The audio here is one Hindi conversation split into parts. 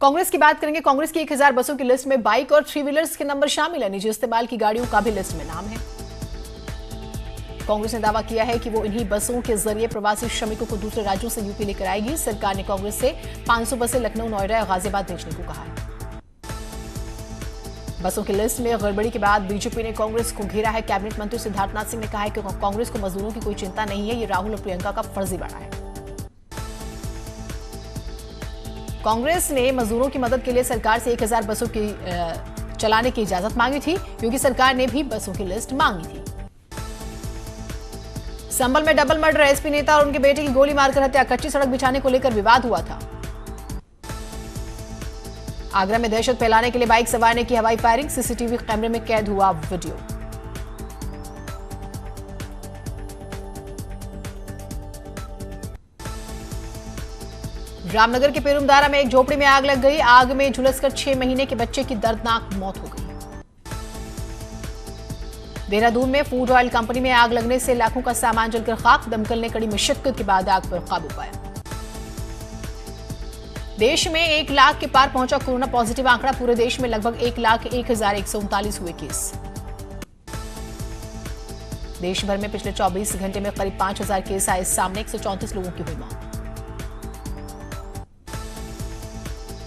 कांग्रेस की बात करेंगे। कांग्रेस की 1000 बसों की लिस्ट में बाइक और 3 व्हीलर्स के नंबर शामिल है। निजी इस्तेमाल की गाड़ियों का भी लिस्ट में नाम है। कांग्रेस ने दावा किया है कि वो इन्हीं बसों के जरिए प्रवासी श्रमिकों को दूसरे राज्यों से यूपी लेकर आएगी। सरकार ने कांग्रेस से 500 बसें लखनऊ, नोएडा और गाजियाबाद भेजने को कहा है। बसों की लिस्ट में गड़बड़ी के बाद बीजेपी ने कांग्रेस को घेरा है। कैबिनेट मंत्री सिद्धार्थनाथ सिंह ने कहा है कि कांग्रेस को मजदूरों की कोई चिंता नहीं है, ये राहुल और प्रियंका का फर्जीवाड़ा है। कांग्रेस ने मजदूरों की मदद के लिए सरकार से 1000 बसों की चलाने की इजाजत मांगी थी, क्योंकि सरकार ने भी बसों की लिस्ट मांगी थी। संभल में डबल मर्डर, एसपी नेता और उनके बेटे की गोली मारकर हत्या। कच्ची सड़क बिछाने को लेकर विवाद हुआ था। आगरा में दहशत फैलाने के लिए बाइक सवार ने की हवाई फायरिंग। सीसीटीवी कैमरे में कैद हुआ वीडियो। रामनगर के पेरुमदारा में एक झोपड़ी में आग लग गई। आग में झुलसकर 6 महीने के बच्चे की दर्दनाक मौत हो गई। देहरादून में फूड ऑयल कंपनी में आग लगने से लाखों का सामान जलकर खाक। दमकल ने कड़ी मशक्कत के बाद आग पर काबू पाया। देश में 1 लाख के पार पहुंचा कोरोना पॉजिटिव आंकड़ा। पूरे देश में लगभग 1,01,139 हुए केस। देश भर में पिछले 24 घंटे में करीब 5000 केस आए सामने। 134 लोगों की हुई मौत।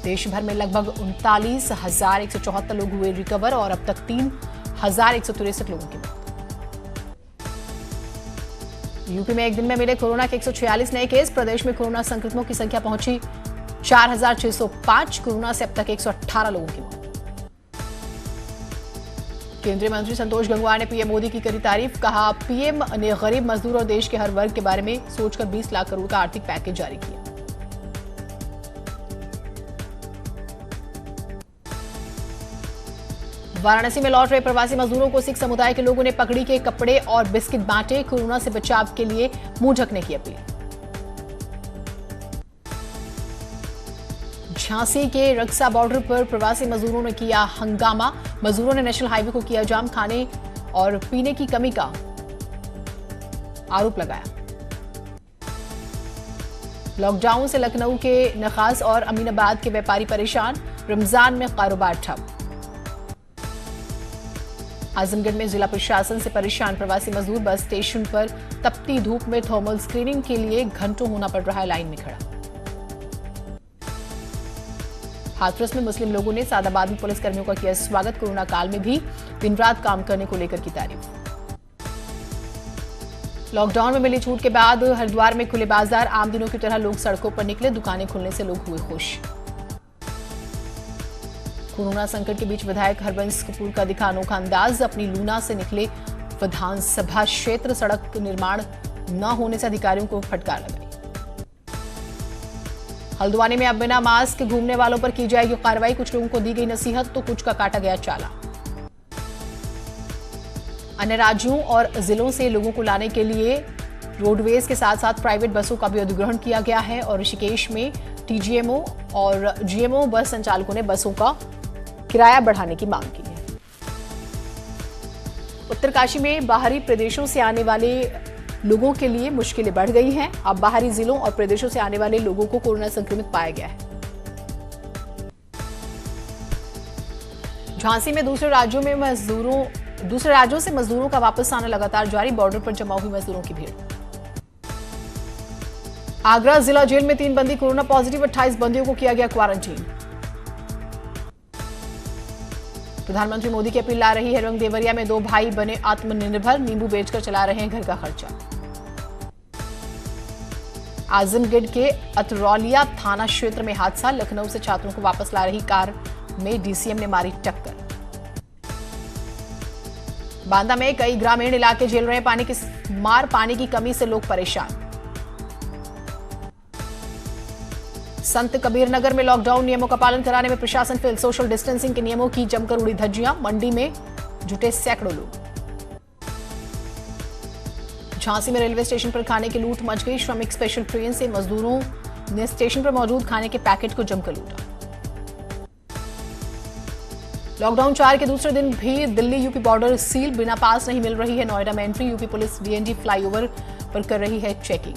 देश भर में लगभग 39,174 लोग हुए रिकवर और अब तक 3,163 लोगों की मौत। यूपी में एक दिन में मिले कोरोना के 146 नए केस। प्रदेश में कोरोना संक्रमितों की संख्या पहुंची 4,605। कोरोना से अब तक 118 लोगों की मौत। केंद्रीय मंत्री संतोष गंगवार ने पीएम मोदी की करी तारीफ। कहा, पीएम ने गरीब, मजदूर और देश के हर वर्ग के बारे में सोचकर 20 लाख करोड़ का आर्थिक पैकेज जारी किया। वाराणसी में लौट रहे प्रवासी मजदूरों को सिख समुदाय के लोगों ने पकड़ी के कपड़े और बिस्किट बांटे। कोरोना से बचाव के लिए मुंह ढकने की अपील। झांसी के रक्सा बॉर्डर पर प्रवासी मजदूरों ने किया हंगामा। मजदूरों ने नेशनल हाईवे को किया जाम। खाने और पीने की कमी का आरोप लगाया। लॉकडाउन से लखनऊ के नखास और अमीनाबाद के व्यापारी परेशान। रमजान में कारोबार ठप। आजमगढ़ में जिला प्रशासन से परेशान प्रवासी मजदूर। बस स्टेशन पर तपती धूप में थर्मल स्क्रीनिंग के लिए घंटों होना पड़ रहा है लाइन में खड़ा। हाथरस में मुस्लिम लोगों ने सादाबाद में पुलिसकर्मियों का किया स्वागत। कोरोना काल में भी दिन रात काम करने को लेकर की तारीफ। लॉकडाउन में मिली छूट के बाद हरिद्वार में खुले बाजार। आम दिनों की तरह लोग सड़कों पर निकले। दुकानें खुलने से लोग हुए खुश। कोरोना संकट के बीच विधायक हरबंस कपूर का दिखा अनोखा अंदाज। अपनी लूना से निकले विधानसभा क्षेत्र। सड़क निर्माण न होने से अधिकारियों को फटकार लगाई। हल्द्वानी में अब बिना मास्क घूमने वालों पर की जाएगी कार्रवाई। कुछ लोगों को दी गई नसीहत तो कुछ का काटा गया चाला। अन्य राज्यों और जिलों से लोगों को लाने के लिए रोडवेज के साथ साथ प्राइवेट बसों का भी अधिग्रहण किया गया है और ऋषिकेश में टीजीएमओ और जीएमओ बस संचालकों ने बसों का किराया बढ़ाने की मांग की है। उत्तरकाशी में बाहरी प्रदेशों से आने वाले लोगों के लिए मुश्किलें बढ़ गई हैं। अब बाहरी जिलों और प्रदेशों से आने वाले लोगों को कोरोना संक्रमित पाया गया है। झांसी में दूसरे राज्यों से मजदूरों का वापस आना लगातार जारी। बॉर्डर पर जमा हुई मजदूरों की भीड़। आगरा जिला जेल में 3 बंदी कोरोना पॉजिटिव। 28 बंदियों को किया गया क्वारंटीन। प्रधानमंत्री मोदी की अपील ला रही है रंग। देवरिया में 2 भाई बने आत्मनिर्भर। नींबू बेचकर चला रहे हैं घर का खर्चा। आजमगढ़ के अतरौलिया थाना क्षेत्र में हादसा। लखनऊ से छात्रों को वापस ला रही कार में डीसीएम ने मारी टक्कर। बांदा में कई ग्रामीण इलाके झेल रहे पानी की कमी से लोग परेशान। संत कबीर नगर में लॉकडाउन नियमों का पालन कराने में प्रशासन फेल। सोशल डिस्टेंसिंग के नियमों की जमकर उड़ी धज्जियां। मंडी में जुटे सैकड़ों लोग। झांसी में रेलवे स्टेशन पर खाने की लूट मच गई। श्रमिक स्पेशल ट्रेन से मजदूरों ने स्टेशन पर मौजूद खाने के पैकेट को जमकर लूटा। लॉकडाउन 4 के दूसरे दिन भी दिल्ली यूपी बॉर्डर सील। बिना पास नहीं मिल रही है नोएडा में entry. UP police DND flyover पर कर रही है चेकिंग।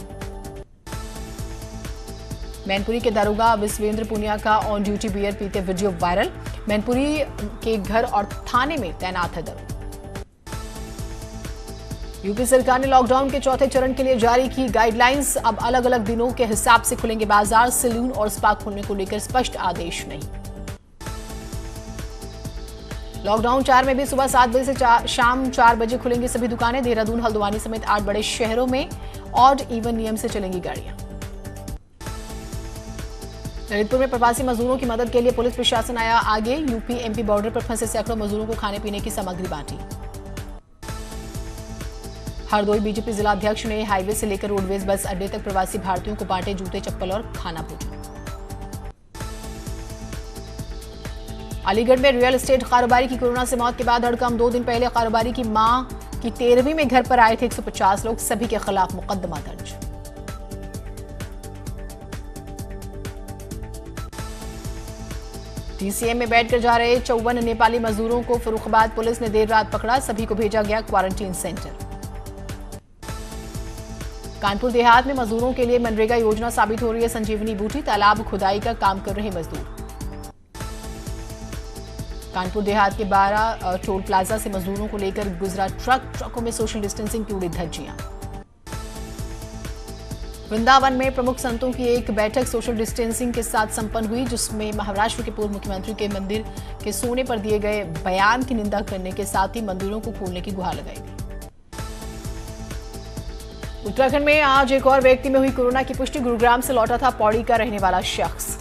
मैनपुरी के दारोगा विश्वेंद्र पुनिया का ऑन ड्यूटी बियर पीते वीडियो वायरल। मैनपुरी के घर और थाने में तैनात है दारोगा। यूपी सरकार ने लॉकडाउन के चौथे चरण के लिए जारी की गाइडलाइंस। अब अलग अलग दिनों के हिसाब से खुलेंगे बाजार। सैलून और स्पा खोलने को लेकर स्पष्ट आदेश नहीं। लॉकडाउन 4 में भी सुबह 7 बजे से शाम 4 बजे खुलेंगी सभी दुकानें। देहरादून, हल्द्वानी समेत 8 बड़े शहरों में ऑड इवन नियम से चलेंगी गाड़ियां। ललितपुर में प्रवासी मजदूरों की मदद के लिए पुलिस प्रशासन आया आगे। यूपी एमपी बॉर्डर पर फंसे सैकड़ों मजदूरों को खाने पीने की सामग्री बांटी। हरदोई बीजेपी जिला अध्यक्ष ने हाईवे से लेकर रोडवेज बस अड्डे तक प्रवासी भारतीयों को बांटे जूते, चप्पल और खाना भोजन। अलीगढ़ में रियल एस्टेट कारोबारी की कोरोना से मौत के बाद हड़कंप। 2 दिन पहले कारोबारी की मां की 13वीं में घर पर आए थे 150 लोग। सभी के खिलाफ मुकदमा दर्ज। टीसीएम में बैठकर जा रहे 54 नेपाली मजदूरों को फर्रुखाबाद पुलिस ने देर रात पकड़ा। सभी को भेजा गया क्वारंटीन सेंटर। कानपुर देहात में मजदूरों के लिए मनरेगा योजना साबित हो रही है संजीवनी बूटी। तालाब खुदाई का काम कर रहे मजदूर। कानपुर देहात के 12 टोल प्लाजा से मजदूरों को लेकर गुजरा ट्रकों में सोशल डिस्टेंसिंग की उड़ी धज्जियां। वृंदावन में प्रमुख संतों की एक बैठक सोशल डिस्टेंसिंग के साथ संपन्न हुई, जिसमें महाराष्ट्र के पूर्व मुख्यमंत्री के मंदिर के सोने पर दिए गए बयान की निंदा करने के साथ ही मंदिरों को खोलने की गुहार लगाई गई। उत्तराखंड में आज एक और व्यक्ति में हुई कोरोना की पुष्टि। गुरुग्राम से लौटा था पौड़ी का रहने वाला शख्स।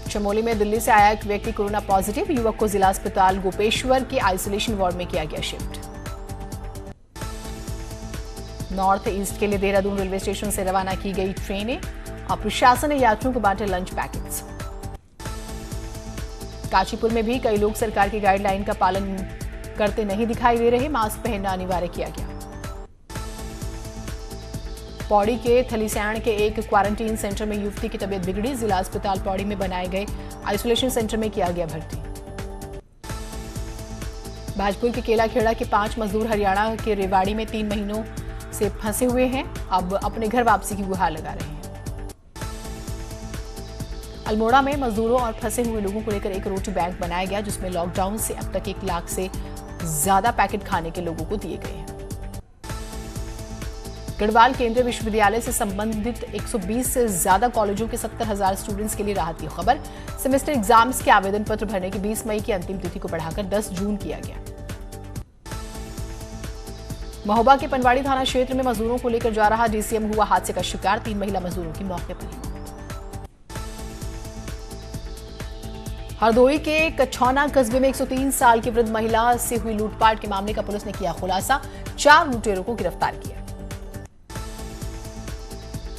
चमोली में दिल्ली से आया एक व्यक्ति कोरोना पॉजिटिव। युवक को जिला अस्पताल गोपेश्वर के आइसोलेशन वार्ड में किया गया शिफ्ट। नॉर्थ ईस्ट के लिए देहरादून रेलवे स्टेशन से रवाना की गई ट्रेनें। अब प्रशासन ने यात्रियों को बांटे लंच पैकेट्स। काशीपुर में भी कई लोग सरकार की गाइडलाइन का पालन करते नहीं दिखाई दे रहे। मास्क पहनना अनिवार्य किया गया। पौड़ी के थलीसैण के एक क्वारंटीन सेंटर में युवती की तबीयत बिगड़ी। जिला अस्पताल पौड़ी में बनाए गए आइसोलेशन सेंटर में किया गया भर्ती। भाजपुर के केलाखेड़ा के 5 मजदूर हरियाणा के रेवाड़ी में 3 महीनों से फंसे हुए हैं। अब अपने घर वापसी की गुहार लगा रहे हैं। अल्मोड़ा में मजदूरों और फंसे हुए लोगों को लेकर एक रोटी बैंक बनाया गया, जिसमें लॉकडाउन से अब तक 1 लाख से ज्यादा पैकेट खाने के लोगों को दिए गए हैं। गढ़वाल केंद्रीय विश्वविद्यालय से संबंधित 120 से ज्यादा कॉलेजों के 70,000 स्टूडेंट्स के लिए राहत की खबर। सेमेस्टर एग्जाम्स के आवेदन पत्र भरने की 20 मई की अंतिम तिथि को बढ़ाकर 10 जून किया गया। महोबा के पनवाड़ी थाना क्षेत्र में मजदूरों को लेकर जा रहा डीसीएम हुआ हादसे का शिकार। 3 महिला मजदूरों की मौके पर ही मौत। हरदोई के कछौना कस्बे में 103 साल की वृद्ध महिला से हुई लूटपाट के मामले का पुलिस ने किया खुलासा। 4 लुटेरों को गिरफ्तार किया।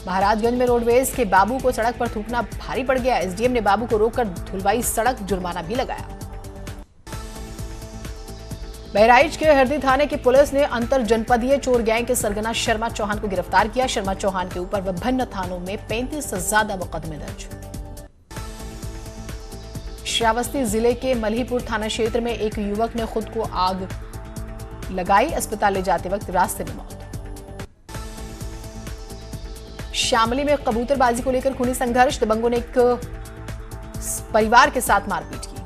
महाराजगंज में रोडवेज के बाबू को सड़क पर थूकना भारी पड़ गया। एसडीएम ने बाबू को रोककर धुलवाई सड़क, जुर्माना भी लगाया। बहराइच के हरदी थाने की पुलिस ने अंतर जनपदीय चोर गैंग के सरगना शर्मा चौहान को गिरफ्तार किया। शर्मा चौहान के ऊपर विभिन्न थानों में 35 से ज्यादा मुकदमे दर्ज। श्रावस्ती जिले के मल्हीपुर थाना क्षेत्र में एक युवक ने खुद को आग लगाई। अस्पताल ले जाते वक्त रास्ते में मौत। शामली में कबूतरबाजी को लेकर खूनी संघर्ष। दबंगों ने एक परिवार के साथ मारपीट की।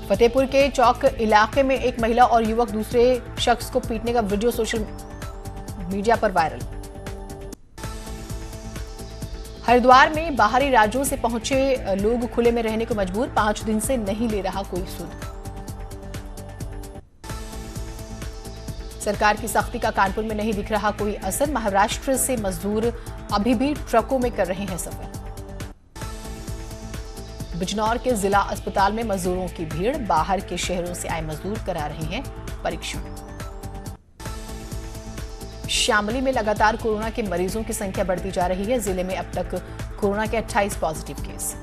फतेहपुर के चौक इलाके में एक महिला और युवक दूसरे शख्स को पीटने का वीडियो सोशल मीडिया पर वायरल। हरिद्वार में बाहरी राज्यों से पहुंचे लोग खुले में रहने को मजबूर। 5 दिन से नहीं ले रहा कोई सुध। सरकार की सख्ती का कानपुर में नहीं दिख रहा कोई असर। महाराष्ट्र से मजदूर अभी भी ट्रकों में कर रहे हैं सफर। बिजनौर के जिला अस्पताल में मजदूरों की भीड़। बाहर के शहरों से आए मजदूर करा रहे हैं परीक्षण। शामली में लगातार कोरोना के मरीजों की संख्या बढ़ती जा रही है। जिले में अब तक कोरोना के 28 पॉजिटिव केस।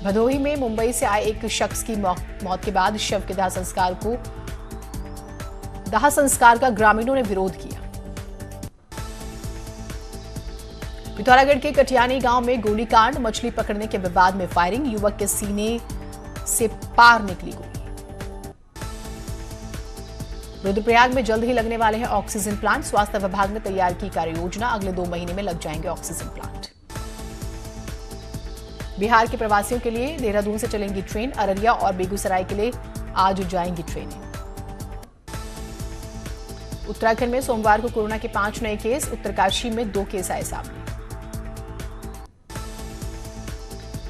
भदोही में मुंबई से आए एक शख्स की मौत के बाद शव के दाह संस्कार का ग्रामीणों ने विरोध किया। पिथौरागढ़ के कटियानी गांव में गोलीकांड। मछली पकड़ने के विवाद में फायरिंग। युवक के सीने से पार निकली गोली। रुद्रप्रयाग में जल्द ही लगने वाले हैं ऑक्सीजन प्लांट। स्वास्थ्य विभाग ने तैयार की कार्य योजना, अगले 2 महीने में लग जाएंगे ऑक्सीजन प्लांट। बिहार के प्रवासियों के लिए देहरादून से चलेंगी ट्रेन। अररिया और बेगूसराय के लिए आज जाएंगी ट्रेनें। उत्तराखंड में सोमवार को कोरोना के 5 नए केस, उत्तरकाशी में 2 केस आए सामने।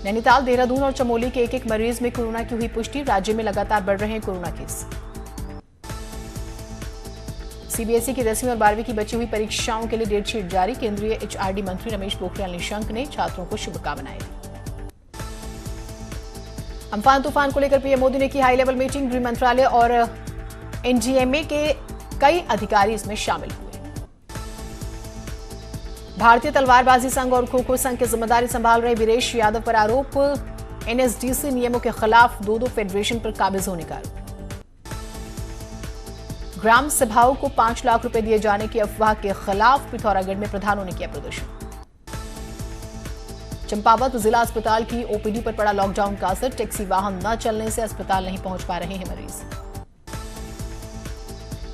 नैनीताल, देहरादून और चमोली के एक मरीज में कोरोना की हुई पुष्टि। राज्य में लगातार बढ़ रहे हैं कोरोना केस। सीबीएसई की 10वीं और 12वीं की बची हुई परीक्षाओं के लिए डेट शीट जारी। केंद्रीय एचआरडी मंत्री रमेश पोखरियाल निशंक ने छात्रों को शुभकामनाएं दी। अम्फान तूफान को लेकर पीएम मोदी ने की हाई लेवल मीटिंग। गृह मंत्रालय और एनडीएमए के कई अधिकारी इसमें शामिल हुए। भारतीय तलवारबाजी संघ और खो खो संघ की जिम्मेदारी संभाल रहे वीरेश यादव पर आरोप। एनएसडीसी नियमों के खिलाफ 2 फेडरेशन पर काबिज होने का आरोप। ग्राम सभाओं को 5 लाख रुपए दिए जाने की अफवाह के खिलाफ पिथौरागढ़ में प्रधानों ने किया प्रदर्शन। चंपावत जिला अस्पताल की ओपीडी पर पड़ा लॉकडाउन का असर। टैक्सी वाहन न चलने से अस्पताल नहीं पहुंच पा रहे हैं मरीज।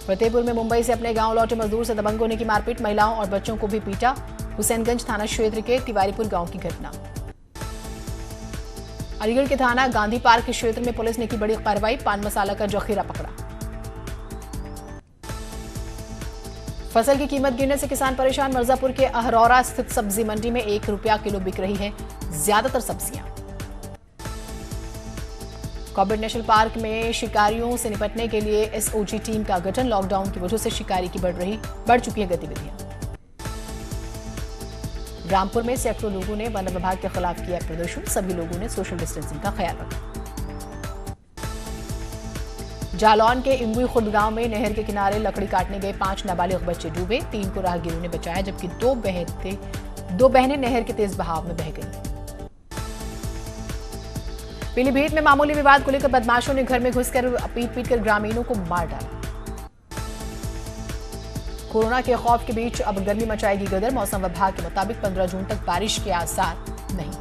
फतेहपुर में मुंबई से अपने गांव लौटे मजदूर से दबंगों ने की मारपीट। महिलाओं और बच्चों को भी पीटा। हुसैनगंज थाना क्षेत्र के तिवारीपुर गांव की घटना। अलीगढ़ के थाना गांधी पार्क क्षेत्र में पुलिस ने की बड़ी कार्रवाई। पान मसाला का जखीरा पकड़ा। फसल की कीमत गिरने से किसान परेशान। मिर्जापुर के अहरौरा स्थित सब्जी मंडी में 1 रुपया किलो बिक रही है ज्यादातर सब्जियां। कॉर्बेट नेशनल पार्क में शिकारियों से निपटने के लिए एसओजी टीम का गठन। लॉकडाउन की वजह से शिकारी की बढ़ चुकी है गतिविधियां। रामपुर में सैकड़ों लोगों ने वन विभाग के खिलाफ किया प्रदर्शन। सभी लोगों ने सोशल डिस्टेंसिंग का ख्याल रखा। जालौन के इम्बुई खुर्द गांव में नहर के किनारे लकड़ी काटने गए 5 नाबालिग बच्चे डूबे। 3 को राहगीरों ने बचाया, जबकि 2 बहनें नहर के तेज बहाव में बह गईं। पीलीभीत में मामूली विवाद को लेकर बदमाशों ने घर में घुसकर पीट-पीट ग्रामीणों को मार डाला। कोरोना के खौफ के बीच अब गर्मी मचाएगी गदर। मौसम विभाग के मुताबिक 15 जून तक बारिश के आसार नहीं।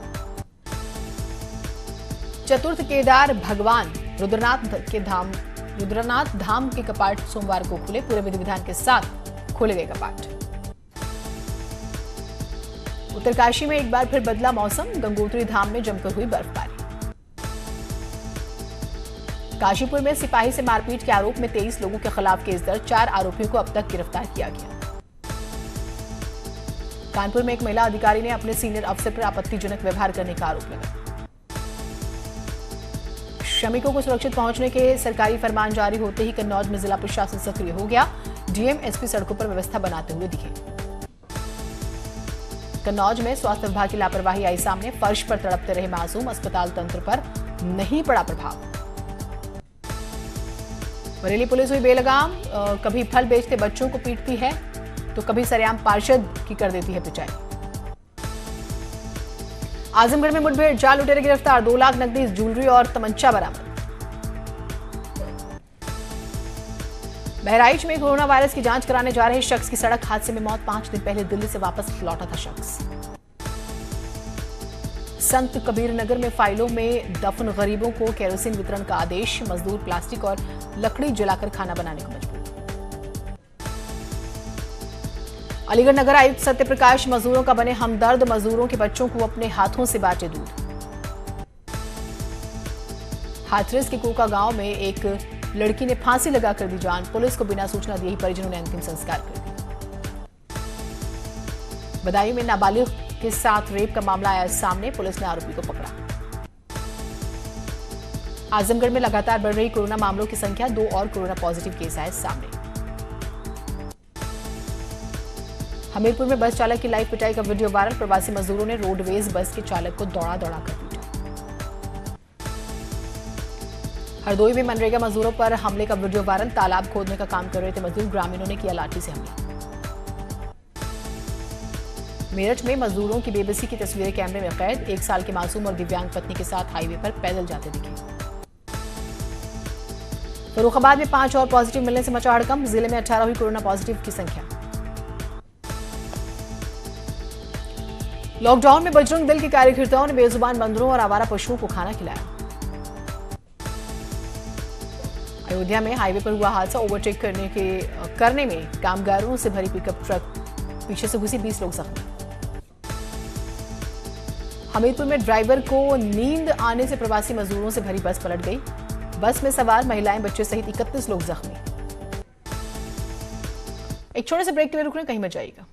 चतुर्थ केदार भगवान रुद्रनाथ धाम के कपाट सोमवार को खुले। पूरे विधि विधान के साथ खोले गए कपाट। उत्तरकाशी में एक बार फिर बदला मौसम। गंगोत्री धाम में जमकर हुई बर्फबारी। काशीपुर में सिपाही से मारपीट के आरोप में 23 लोगों के खिलाफ केस दर्ज। 4 आरोपियों को अब तक गिरफ्तार किया गया। कानपुर में एक महिला अधिकारी ने अपने सीनियर अफसर पर आपत्तिजनक व्यवहार करने का आरोप लगाया। श्रमिकों को सुरक्षित पहुंचने के सरकारी फरमान जारी होते ही कन्नौज में जिला प्रशासन सक्रिय हो गया। डीएम एसपी सड़कों पर व्यवस्था बनाते हुए दिखे। कन्नौज में स्वास्थ्य विभाग की लापरवाही आई सामने। फर्श पर तड़पते रहे मासूम। अस्पताल तंत्र पर नहीं पड़ा प्रभाव। बरेली पुलिस हुई बेलगाम। कभी फल बेचते बच्चों को पीटती है तो कभी सरेआम पार्षद की कर देती है पिटाई। आजमगढ़ में मुठभेड़, जाल लुटेरे गिरफ्तार। 2 लाख नकदी, ज्वेलरी और तमंचा बरामद। बहराइच में कोरोना वायरस की जांच कराने जा रहे शख्स की सड़क हादसे में मौत। 5 दिन पहले दिल्ली से वापस लौटा था शख्स। संत कबीर नगर में फाइलों में दफन गरीबों को केरोसिन वितरण का आदेश। मजदूर प्लास्टिक और लकड़ी जलाकर खाना बनाने को मजबूर। अलीगढ़ नगर आयुक्त सत्यप्रकाश मजदूरों का बने हमदर्द। मजदूरों के बच्चों को अपने हाथों से बांटे दूध। हाथरस के कोका गांव में एक लड़की ने फांसी लगाकर दी जान। पुलिस को बिना सूचना दिए ही परिजनों ने अंतिम संस्कार कर दिया। बदायूं में नाबालिग के साथ रेप का मामला आया सामने। पुलिस ने आरोपी को पकड़ा। आजमगढ़ में लगातार बढ़ रही कोरोना मामलों की संख्या। 2 और कोरोना पॉजिटिव केस आए सामने। हमीरपुर में बस चालक की लाइव पिटाई का वीडियो वायरल। प्रवासी मजदूरों ने रोडवेज बस के चालक को दौड़ा कर पीटा। हरदोई में मनरेगा मजदूरों पर हमले का वीडियो वायरल। तालाब खोदने का काम कर रहे थे मजदूर। ग्रामीणों ने किया लाठी से हमला। मेरठ में मजदूरों की बेबसी की तस्वीरें कैमरे में कैद। 1 साल के मासूम और दिव्यांग पत्नी के साथ हाईवे पर पैदल जाते दिखे। फर्रुखाबाद में 5 और पॉजिटिव मिलने से मचा हड़कंप। जिले में 18 हुई कोरोना पॉजिटिव की संख्या। लॉकडाउन में बजरंग दल के कार्यकर्ताओं ने बेजुबान बंदरों और आवारा पशुओं को खाना खिलाया। अयोध्या में हाईवे पर हुआ हादसा, ओवरटेक करने में कामगारों से भरी पिकअप ट्रक पीछे से घुसी, 20 लोग जख्मी। हमीरपुर में ड्राइवर को नींद आने से प्रवासी मजदूरों से भरी बस पलट गई। बस में सवार महिलाएं, बच्चे सहित 31 लोग जख्मी। एक छोटे से ब्रेक के लिए रुकने, कहीं मत जाइएगा।